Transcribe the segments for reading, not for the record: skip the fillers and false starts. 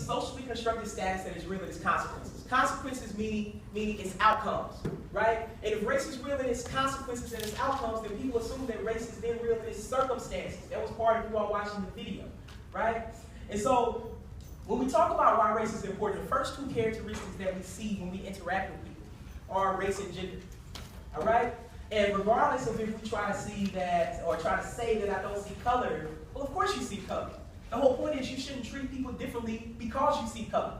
socially constructed status that is real in its consequences. Consequences meaning its outcomes, right? And if race is real in its consequences and its outcomes, then people assume that race is then real in its circumstances. That was part of you all watching the video, right? And so, when we talk about why race is important, the first two characteristics that we see when we interact with people are race and gender, all right? And regardless of if we try to see that, or try to say that I don't see color, well, of course you see color. The whole point is you shouldn't treat people differently because you see color.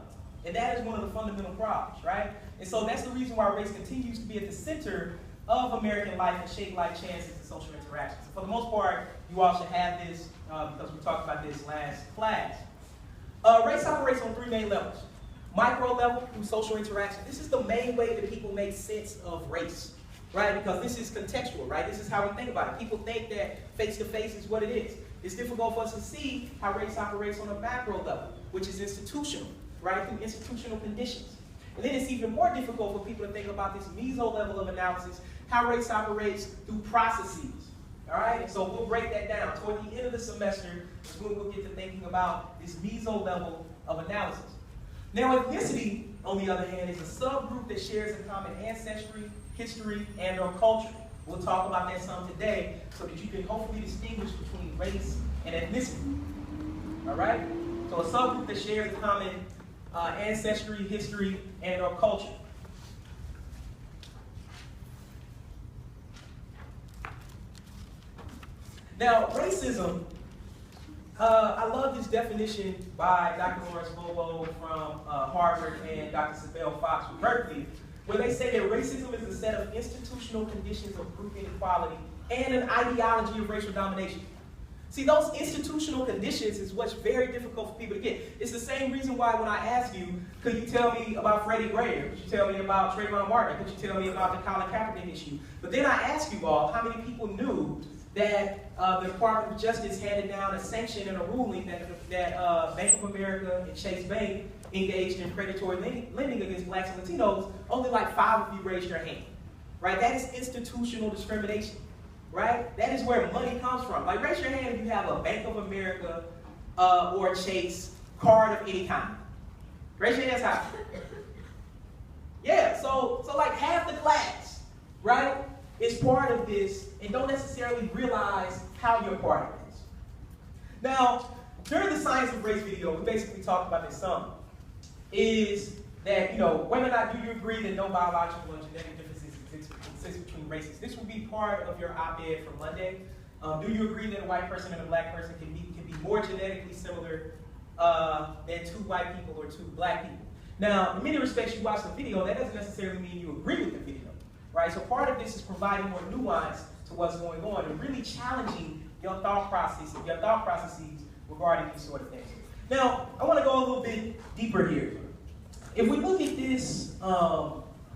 And that is one of the fundamental problems, right? And so that's the reason why race continues to be at the center of American life and shape life chances and social interactions. For the most part, you all should have this because we talked about this last class. Race operates on three main levels. Micro level, through social interaction. This is the main way that people make sense of race, right? Because this is contextual, right? This is how we think about it. People think that face-to-face is what it is. It's difficult for us to see how race operates on a macro level, which is institutional, right? Through institutional conditions. And then it's even more difficult for people to think about this meso level of analysis, how race operates through processes, all right? And so we'll break that down. Toward the end of the semester is when we'll get to thinking about this meso level of analysis. Now, ethnicity, on the other hand, is a subgroup that shares a common ancestry, history, and or culture. We'll talk about that some today so that you can hopefully distinguish between race and ethnicity. All right? So a subgroup that shares a common ancestry, history, and or culture. Now, racism, I love this definition by Dr. Lawrence Bobo from Harvard and Dr. Sibel Fox from Berkeley, where they say that racism is a set of institutional conditions of group inequality and an ideology of racial domination. See, those institutional conditions is what's very difficult for people to get. It's the same reason why when I ask you, could you tell me about Freddie Gray? Could you tell me about Trayvon Martin? Could you tell me about the Colin Kaepernick issue? But then I ask you all, how many people knew that the Department of Justice handed down a sanction and a ruling that Bank of America and Chase Bank engaged in predatory lending against blacks and Latinos? Only like 5 of you raised your hand, right? That is institutional discrimination, right? That is where money comes from. Like, raise your hand if you have a Bank of America or Chase card of any kind. Raise your hands high. Yeah, so like half the class, right, is part of this and don't necessarily realize how you're part of this. Now, during the Science of Race video, we basically talked about this some, is that, whether or not do you agree that no biological and genetic differences exist between races. This will be part of your op-ed for Monday. Do you agree that a white person and a black person can be more genetically similar than 2 white people or 2 black people? Now, in many respects, you watch the video, that doesn't necessarily mean you agree with the video, right? So part of this is providing more nuance to what's going on and really challenging your thought processes regarding these sort of things. Now, I want to go a little bit deeper here. If we look at this,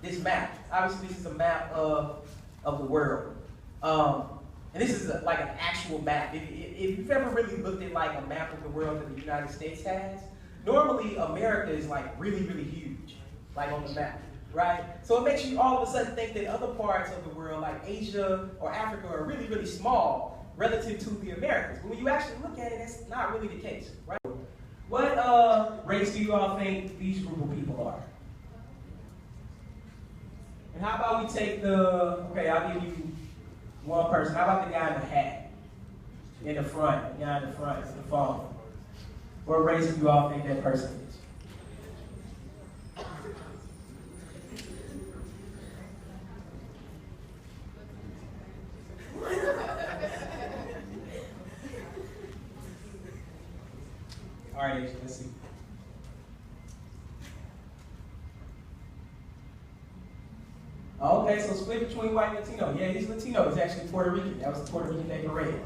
this map, obviously this is a map of the world. And this is like an actual map. If you've ever really looked at like a map of the world that the United States has, normally America is like really, really huge, like on the map, right? So it makes you all of a sudden think that other parts of the world, like Asia or Africa, are really, really small relative to the Americas. But when you actually look at it, that's not really the case, right? What race do you all think these group of people are? And how about we take okay, I'll give you one person. How about the guy in the hat? In the front, the guy in the front, in the phone. What race do you all think that person is? All right, let's see. Okay, so split between white and Latino. Yeah, he's Latino. He's actually Puerto Rican. That was the Puerto Rican Declaration,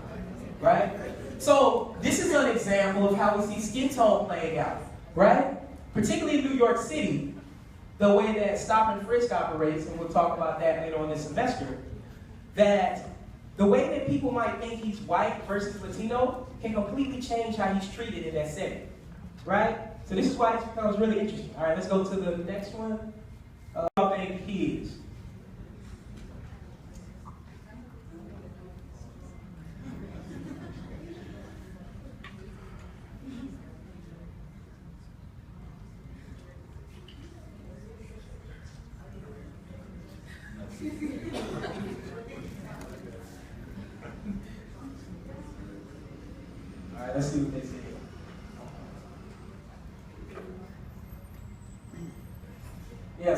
right? So this is an example of how we see skin tone playing out, right? Particularly in New York City, the way that stop and frisk operates, and we'll talk about that later on this semester, that the way that people might think he's white versus Latino can completely change how he's treated in that setting, right? So this is why this becomes really interesting. All right, let's go to the next one. I think he is.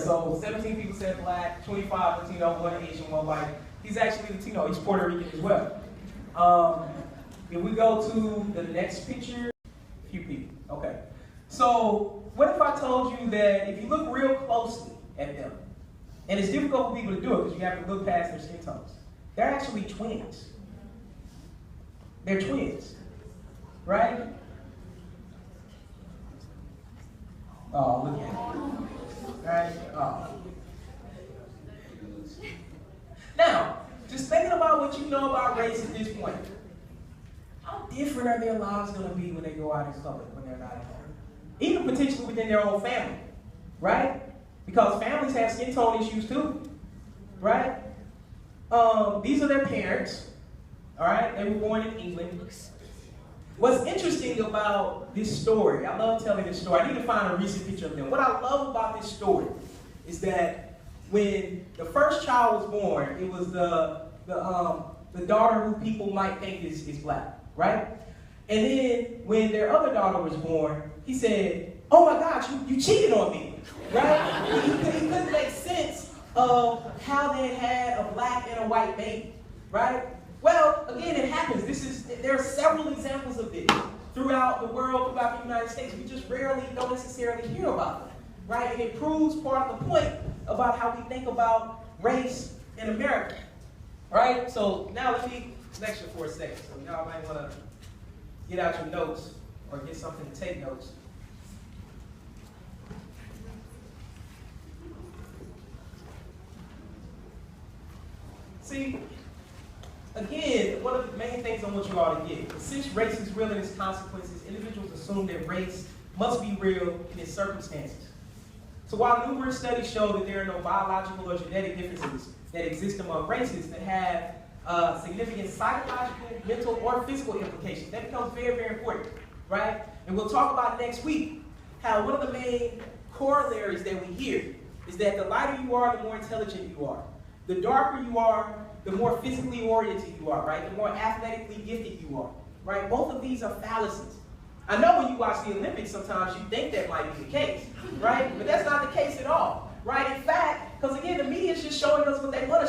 so 17 people said black, 25 Latino, 1 Asian, 1 white. He's actually Latino, he's Puerto Rican as well. If we go to the next picture, a few people, okay. So what if I told you that if you look real closely at them, and it's difficult for people to do it because you have to look past their skin tones, they're actually twins. They're twins, right? Oh, look at it. Right? Oh. Now, just thinking about what you know about race at this point, how different are their lives going to be when they go out in public, when they're not at home? Even potentially within their own family, right? Because families have skin tone issues too, right? These are their parents, all right? They were born in England. What's interesting about this story, I love telling this story. I need to find a recent picture of them. What I love about this story is that when the first child was born, it was the daughter who people might think is black, right? And then when their other daughter was born, he said, "Oh my gosh, you cheated on me," right? He couldn't make sense of how they had a black and a white baby, right? Well, again, it happens. There are several examples of this throughout the world, throughout the United States. We just rarely don't necessarily hear about them, right? And it proves part of the point about how we think about race in America, right? So now let me lecture for a second. So y'all might want to get out your notes or get something to take notes. See, again, one of the main things I want you all to get is since race is real in its consequences, individuals assume that race must be real in its circumstances. So while numerous studies show that there are no biological or genetic differences that exist among races that have significant psychological, mental, or physical implications, that becomes very, very important, right? And we'll talk about next week how one of the main corollaries that we hear is that the lighter you are, the more intelligent you are. The darker you are, the more physically oriented you are, right? The more athletically gifted you are, right? Both of these are fallacies. I know when you watch the Olympics, sometimes you think that might be the case, right? But that's not the case at all, right? In fact, because again, the media is just showing us what they want to show.